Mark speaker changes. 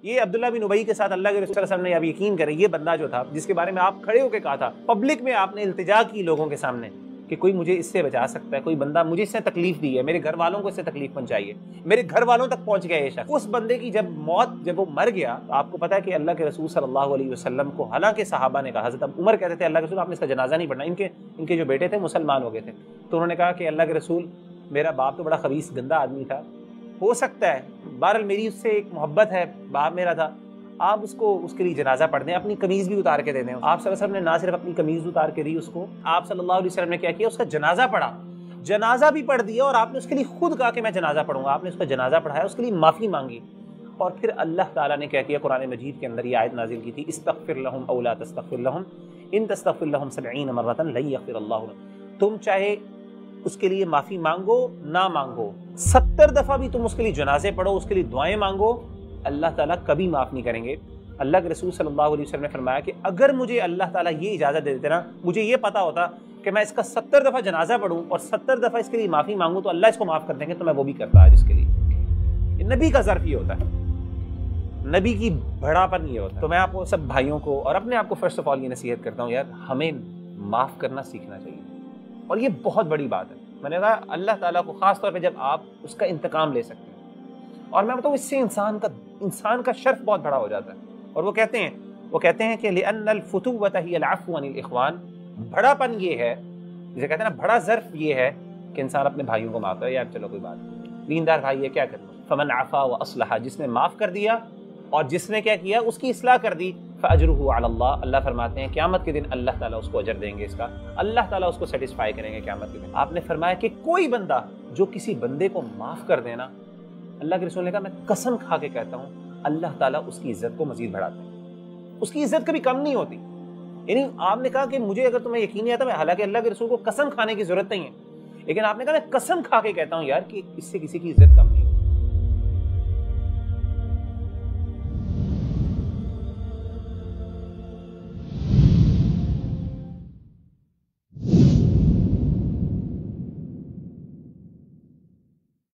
Speaker 1: یہ عبداللہ بن ابی کے ساتھ اللہ کے رسول صلی اللہ علیہ وسلم نے، آپ یقین کریں، یہ بندہ جو تھا جس کے بارے میں آپ کھڑے ہو کے کہا تھا، پبلک میں آپ نے التجا کی لوگوں کے سامنے کہ کوئی مجھے اس سے بچا سکتا ہے، کوئی بندہ مجھے اس سے تکلیف دی ہے، میرے گھر والوں کو اس سے تکلیف پہنچائی ہے، میرے گھر والوں تک پہنچ گیا یہ شخص. اس بندے کی جب وہ مر گیا تو آپ کو پتا ہے کہ اللہ کے رسول صلی اللہ علیہ وسلم کو، حالانکہ صحابہ نے کہا، حضرت عمر کہتے تھے اللہ کے رسول آپ نے اس کا جنازہ نہیں پڑھنا، ان کے جو بیٹے تھے مسلمان ہو گئے تھے، تو انہوں نے کہا کہ اللہ کے رسول میرا باپ تو بڑا خبیث گندا آدمی تھا، ہو سکتا ہے بہرحال میری اس سے ایک محبت ہے، باپ میرا تھا، آپ اس کے لیے جنازہ پڑھ دیں، اپنی قمیض بھی اتار کے دے دیں. آپ صلی اللہ علیہ وسلم نے نہ صرف اپنی قمیض اتار کے دی اس کو، آپ صلی اللہ علیہ وسلم نے کیا کیا، اس کا جنازہ پڑھا، جنازہ بھی پڑھ دیا، اور آپ نے اس کے لیے خود کہا کہ میں جنازہ پڑھوں گا. آپ نے اس کا جنازہ پڑھایا، اس کے لیے معافی مانگی، اور پھر اللہ تعالیٰ نے کیا کیا، قرآن مجید کے اندر یہ آیت نازل کی تھی، استغفر لہم او لا تستغفر لہم ان تستغفر لہم 70 مرۃ لن یغفر اللہ لہم. تم چاہے اس کے لیے معافی مانگو نہ مانگو، 70 دفعہ بھی تم اس کے لیے جنازے پڑھو، اس کے لیے دعائیں مانگو، اللہ تعالیٰ کبھی معاف نہیں کریں گے. اللہ کے رسول صلی اللہ علیہ وسلم نے فرمایا کہ اگر مجھے اللہ تعالیٰ یہ اجازت دے دیتے نا، مجھے یہ پتا ہوتا کہ میں اس کا 70 دفعہ جنازہ پڑھوں اور 70 دفعہ اس کے لیے معافی مانگوں تو اللہ اس کو معاف کر دیں گے، تو میں وہ بھی کرتا آج اس کے لیے. نبی کا ظرف یہ ہوتا ہے، نبی کی بڑاپن یہ ہوتا ہے. تو میں آپ کو سب بھائیوں کو اور اپنے آپ کو فرسٹ آف آل یہ نصیحت کرتا ہوں، یار ہمیں معاف کرنا سیکھنا چاہیے، اور یہ بہت بڑی بات ہے. میں نے کہا اللہ تعالیٰ کو خاص طور پہ جب آپ اس کا انتقام لے سکتے ہیں، اور میں بتاؤں اس سے انسان کا شرف بہت بڑا ہو جاتا ہے. اور وہ کہتے ہیں کہ لأن الفتوۃ هی العفو عن الاخوان، بڑا پن یہ ہے، جسے کہتے ہیں نا بڑا ظرف یہ ہے کہ انسان اپنے بھائیوں کو معاف کرے. یار چلو کوئی بات نہیں، دیندار بھائی ہے، کیا کرنا. فمن عفا واصلح، جس نے معاف کر دیا اور جس نے کیا کیا، اس کی اصلاح کر دی، فاجرہ علی اللہ، اللہ فرماتے ہیں قیامت کے دن اللہ تعالیٰ اس کو اجر دیں گے، اس کا اللہ تعالیٰ اس کو سیٹسفائی کریں گے قیامت کے دن. آپ نے فرمایا کہ کوئی بندہ جو کسی بندے کو معاف کر دینا، اللہ کے رسول نے کہا میں قسم کھا کے کہتا ہوں اللہ تعالیٰ اس کی عزت کو مزید بڑھاتے ہیں، اس کی عزت کبھی کم نہیں ہوتی. یعنی آپ نے کہا کہ مجھے اگر تمہیں یقین نہیں آتا، میں حالانکہ اللہ کے رسول کو قسم کھانے کی ضرورت نہیں ہے، لیکن آپ نے کہا میں قسم کھا کے کہتا ہوں یار کہ اس سے کسی کی عزت کم نہیں.